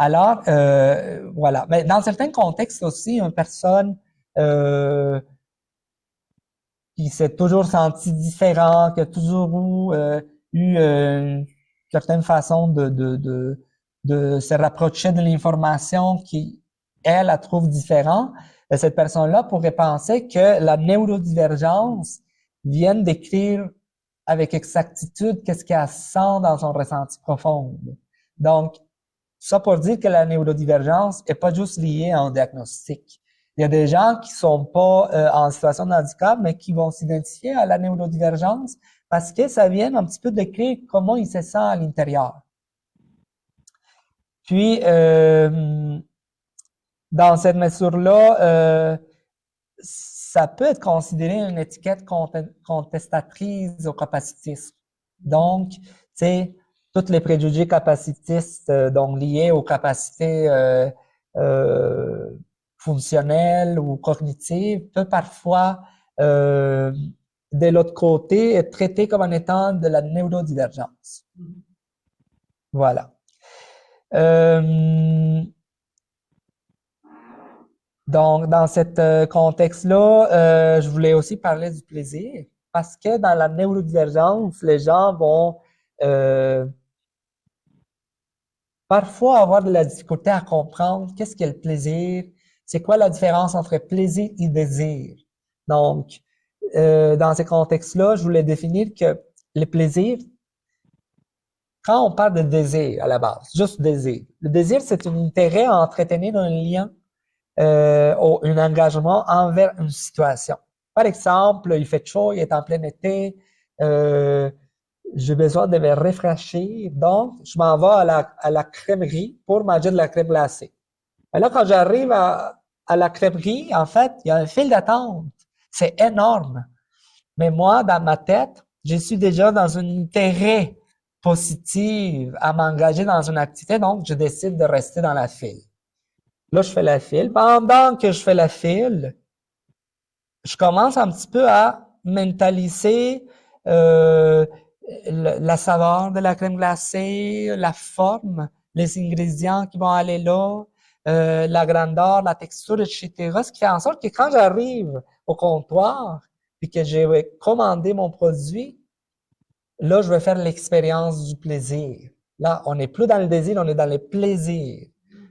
Alors, voilà. Mais dans certains contextes aussi, une personne qui s'est toujours senti différent, qui a toujours eu une certaine façon de se rapprocher de l'information qui, elle trouve différent, cette personne-là pourrait penser que la neurodivergence vient décrire avec exactitude qu'est-ce qu'elle sent dans son ressenti profond. Donc, ça pour dire que la neurodivergence est pas juste liée à un diagnostic. Il y a des gens qui sont pas en situation de handicap, mais qui vont s'identifier à la neurodivergence parce que ça vient un petit peu décrire comment ils se sentent à l'intérieur. Puis, dans cette mesure-là, ça peut être considéré une étiquette contestatrice au capacitisme. Donc, tu sais, tous les préjugés capacitistes donc liés aux capacités fonctionnelles ou cognitives peut parfois, de l'autre côté, être traité comme en étant de la neurodivergence. Voilà. Donc, dans ce contexte-là, je voulais aussi parler du plaisir parce que dans la neurodivergence, les gens vont parfois avoir de la difficulté à comprendre qu'est-ce qu'est le plaisir, c'est quoi la différence entre plaisir et désir. Donc, dans ces contextes-là, je voulais définir que le plaisir, quand on parle de désir à la base, juste désir, le désir, c'est un intérêt à entretenir un lien ou un engagement envers une situation. Par exemple, il fait chaud, il est en plein été, j'ai besoin de me rafraîchir, donc je m'en vais à la crèmerie pour manger de la crème glacée. Et là, quand j'arrive à la crèmerie, en fait, il y a un fil d'attente. C'est énorme. Mais moi, dans ma tête, je suis déjà dans un intérêt positif à m'engager dans une activité, donc je décide de rester dans la file. Là, je fais la file. Pendant que je fais la file, je commence un petit peu à mentaliser la saveur de la crème glacée, la forme, les ingrédients qui vont aller là, la grandeur, la texture, etc. Ce qui fait en sorte que quand j'arrive au comptoir et que j'ai commandé mon produit, là, je vais faire l'expérience du plaisir. Là, on n'est plus dans le désir, on est dans le plaisir.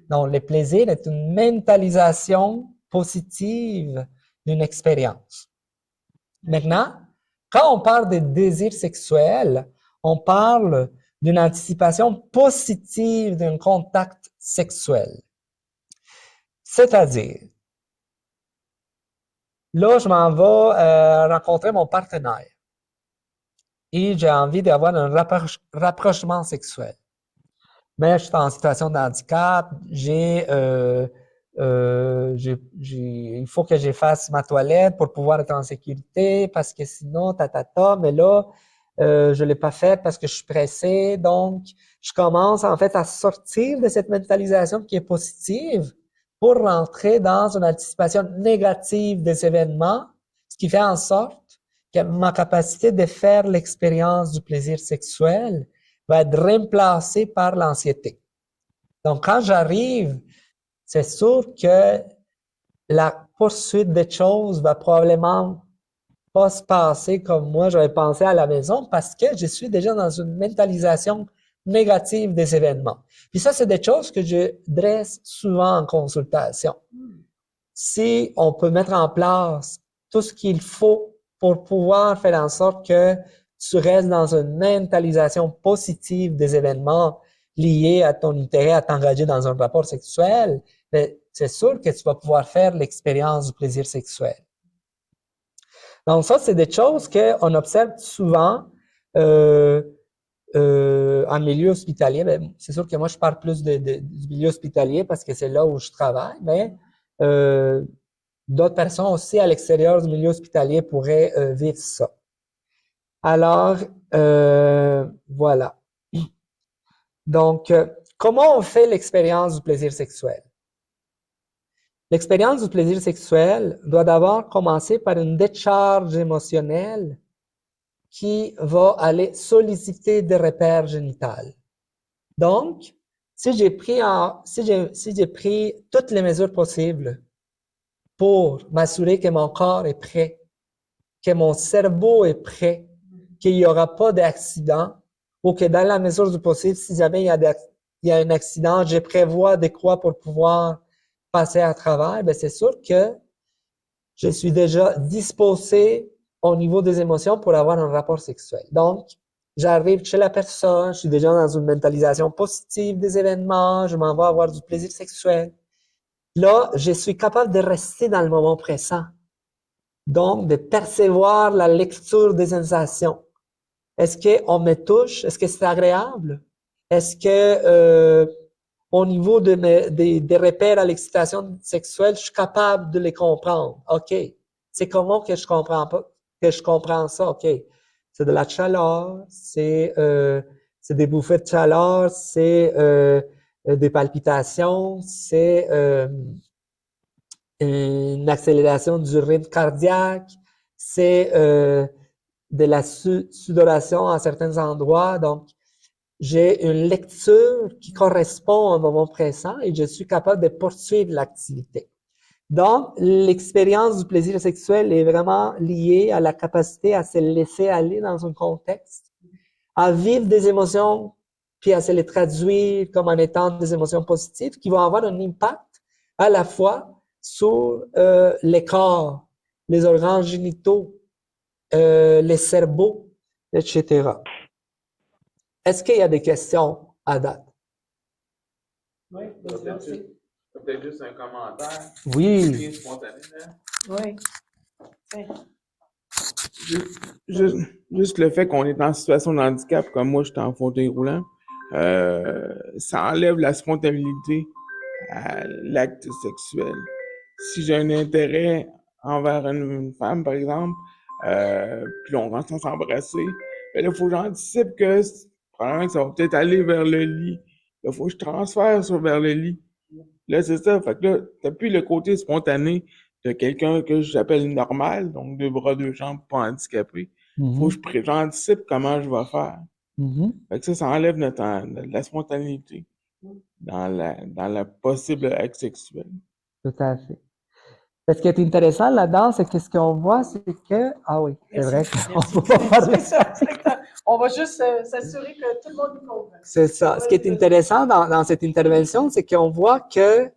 Donc, le plaisir est une mentalisation positive d'une expérience. Maintenant, quand on parle de désir sexuel, on parle d'une anticipation positive d'un contact sexuel. C'est-à-dire, là, je m'en vais rencontrer mon partenaire et j'ai envie d'avoir un rapprochement sexuel. Mais je suis en situation de handicap, il faut que j'efface ma toilette pour pouvoir être en sécurité parce que sinon, mais là, je l'ai pas fait parce que je suis pressé. Donc, je commence en fait à sortir de cette mentalisation qui est positive pour rentrer dans une anticipation négative des événements, ce qui fait en sorte que ma capacité de faire l'expérience du plaisir sexuel va être remplacée par l'anxiété. Donc, quand j'arrive, c'est sûr que la poursuite des choses va probablement pas se passer comme moi j'avais pensé à la maison parce que je suis déjà dans une mentalisation négative des événements. Puis ça, c'est des choses que je dresse souvent en consultation. Si on peut mettre en place tout ce qu'il faut pour pouvoir faire en sorte que tu restes dans une mentalisation positive des événements liés à ton intérêt à t'engager dans un rapport sexuel, ben, c'est sûr que tu vas pouvoir faire l'expérience du plaisir sexuel. Donc ça, c'est des choses qu'on observe souvent en milieu hospitalier. Ben, c'est sûr que moi, je parle plus du milieu hospitalier parce que c'est là où je travaille, mais d'autres personnes aussi à l'extérieur du milieu hospitalier pourraient vivre ça. Alors, voilà. Donc, comment on fait l'expérience du plaisir sexuel? L'expérience du plaisir sexuel doit d'abord commencer par une décharge émotionnelle qui va aller solliciter des repères génitaux. Donc, si j'ai pris toutes les mesures possibles pour m'assurer que mon corps est prêt, que mon cerveau est prêt, qu'il n'y aura pas d'accident, ou que dans la mesure du possible, si jamais il y a un accident, je prévois de quoi pour pouvoir passer à travers, ben c'est sûr que je suis déjà disposé au niveau des émotions pour avoir un rapport sexuel. Donc, j'arrive chez la personne, je suis déjà dans une mentalisation positive des événements, je m'en vais avoir du plaisir sexuel. Là, je suis capable de rester dans le moment présent. Donc, de percevoir la lecture des sensations. Est-ce qu'on me touche? Est-ce que c'est agréable? Est-ce que au niveau des repères à l'excitation sexuelle, je suis capable de les comprendre? OK. C'est comment que je comprends ça? OK. C'est de la chaleur, c'est des bouffées de chaleur, c'est des palpitations, c'est une accélération du rythme cardiaque, c'est de la sudoration à certains endroits. Donc, j'ai une lecture qui correspond au moment présent et je suis capable de poursuivre l'activité. Donc, l'expérience du plaisir sexuel est vraiment liée à la capacité à se laisser aller dans un contexte, à vivre des émotions, puis à se les traduire comme en étant des émotions positives qui vont avoir un impact à la fois sur les corps, les organes génitaux, les cerveaux, etc. Est-ce qu'il y a des questions à date? Oui, peut-être juste un commentaire. Oui. Bien spontané, là. oui. Juste le fait qu'on est en situation de handicap, comme moi, j'étais en fauteuil roulant, ça enlève la spontanéité à l'acte sexuel. Si j'ai un intérêt envers une femme, par exemple, puis on rentre à s'embrasser, ben là, il faut que j'anticipe que probablement que ça va peut-être aller vers le lit. Là, il faut que je transfère vers le lit. Là, c'est ça. Fait que là, t'as plus le côté spontané de quelqu'un que j'appelle normal, donc 2 bras, 2 jambes, pas handicapé. Faut que j'anticipe comment je vais faire. Fait que ça enlève la spontanéité dans la possible acte sexuel. Tout à fait. Ce qui est intéressant là-dedans, c'est que ce qu'on voit, c'est que... Ah oui, c'est vrai qu'on ne peut pas parler. On va juste s'assurer que tout le monde nous comprend. C'est ça. Ce qui est intéressant dans cette intervention, c'est qu'on voit que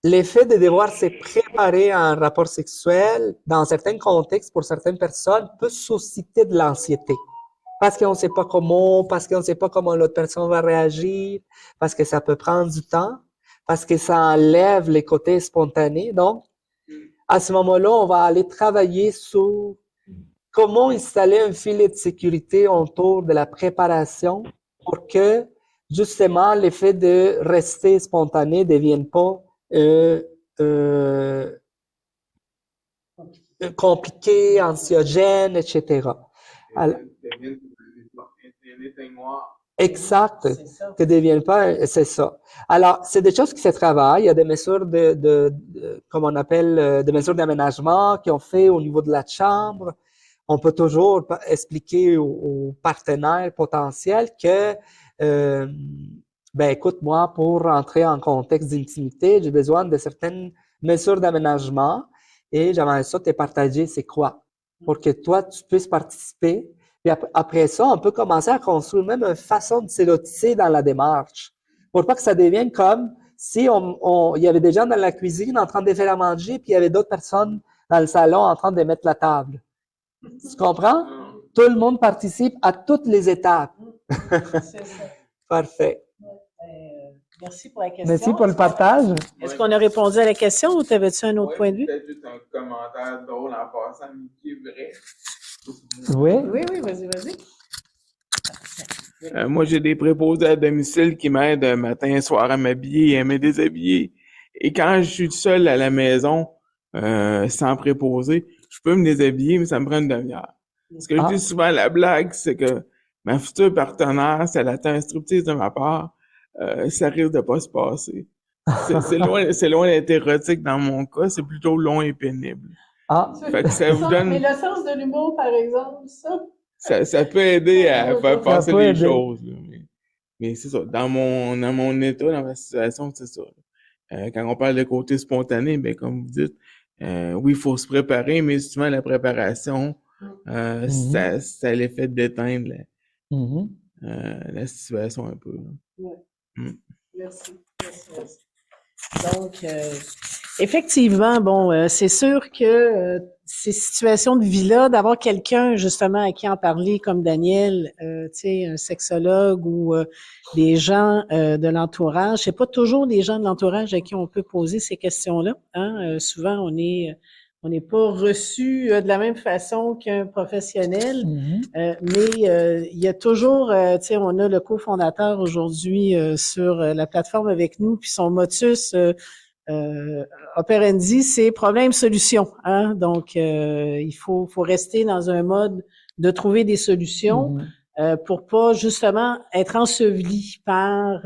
l'effet de devoir se préparer à un rapport sexuel, dans certains contextes, pour certaines personnes, peut susciter de l'anxiété. Parce qu'on ne sait pas comment, parce qu'on ne sait pas comment l'autre personne va réagir, parce que ça peut prendre du temps, parce que ça enlève les côtés spontanés. Donc, à ce moment-là, on va aller travailler sur comment installer un filet de sécurité autour de la préparation pour que, justement, l'effet de rester spontané ne devienne pas compliqué, anxiogène, etc. Alors, exact, que devienne pas, c'est ça. Alors, c'est des choses qui se travaillent. Il y a des mesures comme on appelle, des mesures d'aménagement qui ont fait au niveau de la chambre. On peut toujours expliquer aux partenaires potentiels que, ben écoute, moi, pour rentrer en contexte d'intimité, j'ai besoin de certaines mesures d'aménagement et j'aimerais ça te partager c'est quoi, pour que toi, tu puisses participer Puis après ça, on peut commencer à construire même une façon de s'érotiser dans la démarche. Pour pas que ça devienne comme si il y avait des gens dans la cuisine en train de faire à manger, puis il y avait d'autres personnes dans le salon en train de mettre la table. Tu comprends? Tout le monde participe à toutes les étapes. C'est ça. Parfait. Merci pour la question. Merci pour le partage. Est-ce qu'on a répondu à la question ou t'avais-tu un autre point de vue? Peut-être juste un commentaire drôle en passant, mais qui est vrai. Oui. Oui, vas-y. Moi, j'ai des préposés à domicile qui m'aident matin et soir à m'habiller et à me déshabiller. Et quand je suis seul à la maison, sans préposé, je peux me déshabiller, mais ça me prend une demi-heure. Ce que je dis souvent, la blague, c'est que ma future partenaire, si elle attend un striptease de ma part, ça risque de pas se passer. C'est loin d'être érotique dans mon cas, c'est plutôt long et pénible. Fait que ça vous donne... Mais le sens de l'humour, par exemple, ça peut aider à faire passer les choses. Là, mais c'est ça. Dans mon état, dans ma situation, c'est ça. Quand on parle de côté spontané, ben comme vous dites, oui, il faut se préparer, mais souvent la préparation, ça l'effet d'éteindre la situation un peu. Oui. Merci. Donc, effectivement, bon, c'est sûr que ces situations de vie-là, d'avoir quelqu'un justement à qui en parler comme Daniel, tu sais, un sexologue ou des gens de l'entourage, c'est pas toujours des gens de l'entourage à qui on peut poser ces questions-là. Hein? Souvent, on n'est pas reçu de la même façon qu'un professionnel, mais il y a toujours, tu sais, on a le cofondateur aujourd'hui sur la plateforme avec nous, puis son motus operandi, c'est problème-solution. Hein? Donc, il faut rester dans un mode de trouver des solutions pour pas justement être enseveli par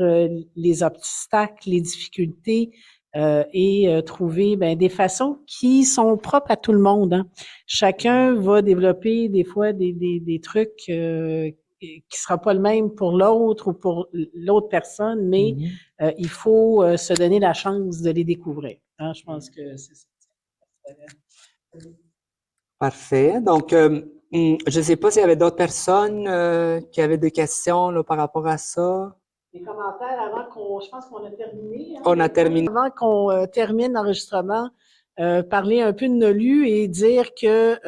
les obstacles, les difficultés, et trouver des façons qui sont propres à tout le monde. Hein. Chacun va développer des fois des trucs qui sera pas le même pour l'autre ou pour l'autre personne, mais il faut se donner la chance de les découvrir. Hein, je pense que c'est ça. Parfait. Donc, je ne sais pas s'il y avait d'autres personnes qui avaient des questions là, par rapport à ça. Les commentaires avant je pense qu'on a terminé. Hein, on a terminé. Avant qu'on termine l'enregistrement, parler un peu de Nolu et dire que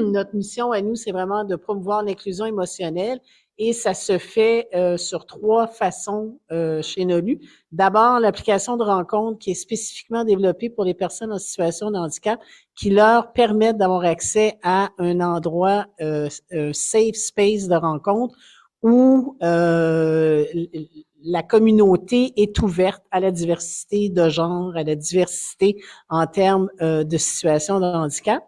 notre mission à nous, c'est vraiment de promouvoir l'inclusion émotionnelle et ça se fait sur 3 façons chez Nolu. D'abord, l'application de rencontre qui est spécifiquement développée pour les personnes en situation de handicap qui leur permettent d'avoir accès à un endroit safe space de rencontre où la communauté est ouverte à la diversité de genre, à la diversité en termes de situation de handicap.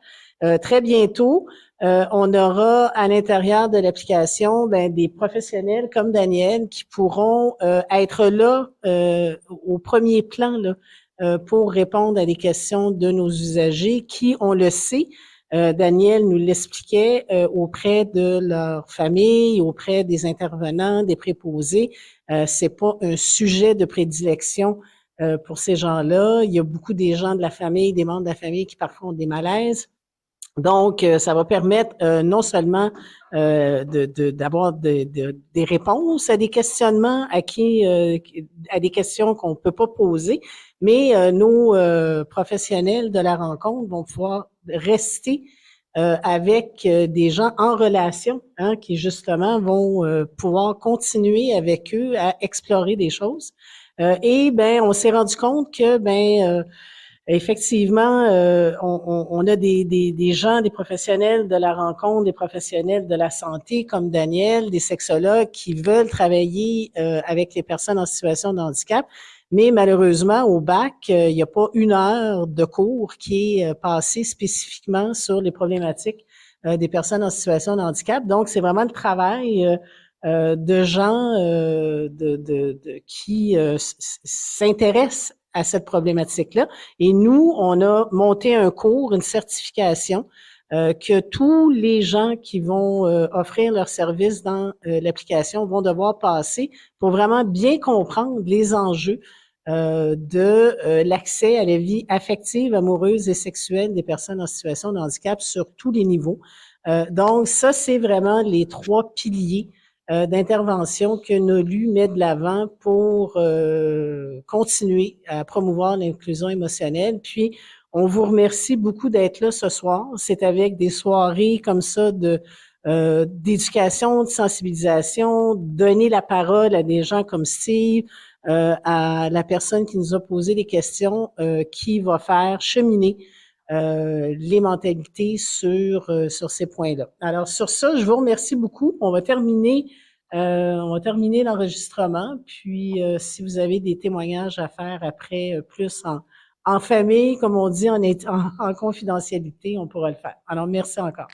Très bientôt, on aura à l'intérieur de l'application des professionnels comme Daniel qui pourront être là au premier plan là, pour répondre à des questions de nos usagers qui, on le sait, Daniel nous l'expliquait auprès de leur famille, auprès des intervenants, des préposés. C'est pas un sujet de prédilection pour ces gens-là. Il y a beaucoup des gens de la famille, des membres de la famille qui parfois ont des malaises. Donc, ça va permettre non seulement d'avoir des réponses à des questionnements à des questions qu'on peut pas poser, mais nos professionnels de la rencontre vont pouvoir rester avec des gens en relation, hein, qui justement vont pouvoir continuer avec eux à explorer des choses. Et on s'est rendu compte que effectivement, on a des gens, des professionnels de la rencontre, des professionnels de la santé comme Daniel, des sexologues qui veulent travailler avec les personnes en situation de handicap. Mais malheureusement, au bac, il n'y a pas 1 heure de cours qui est passée spécifiquement sur les problématiques des personnes en situation de handicap. Donc, c'est vraiment le travail de gens qui s'intéressent à cette problématique-là. Et nous, on a monté un cours, une certification que tous les gens qui vont offrir leurs services dans l'application vont devoir passer pour vraiment bien comprendre les enjeux de l'accès à la vie affective, amoureuse et sexuelle des personnes en situation de handicap sur tous les niveaux. Donc, ça, c'est vraiment les 3 piliers d'intervention que NOLU met de l'avant pour continuer à promouvoir l'inclusion émotionnelle. Puis, on vous remercie beaucoup d'être là ce soir. C'est avec des soirées comme ça d'éducation, de sensibilisation, donner la parole à des gens comme Steve, à la personne qui nous a posé des questions, qui va faire cheminer les mentalités sur ces points-là. Alors, sur ça, je vous remercie beaucoup. On va terminer l'enregistrement. Puis, si vous avez des témoignages à faire après, plus en famille, comme on dit, en confidentialité, on pourra le faire. Alors, merci encore.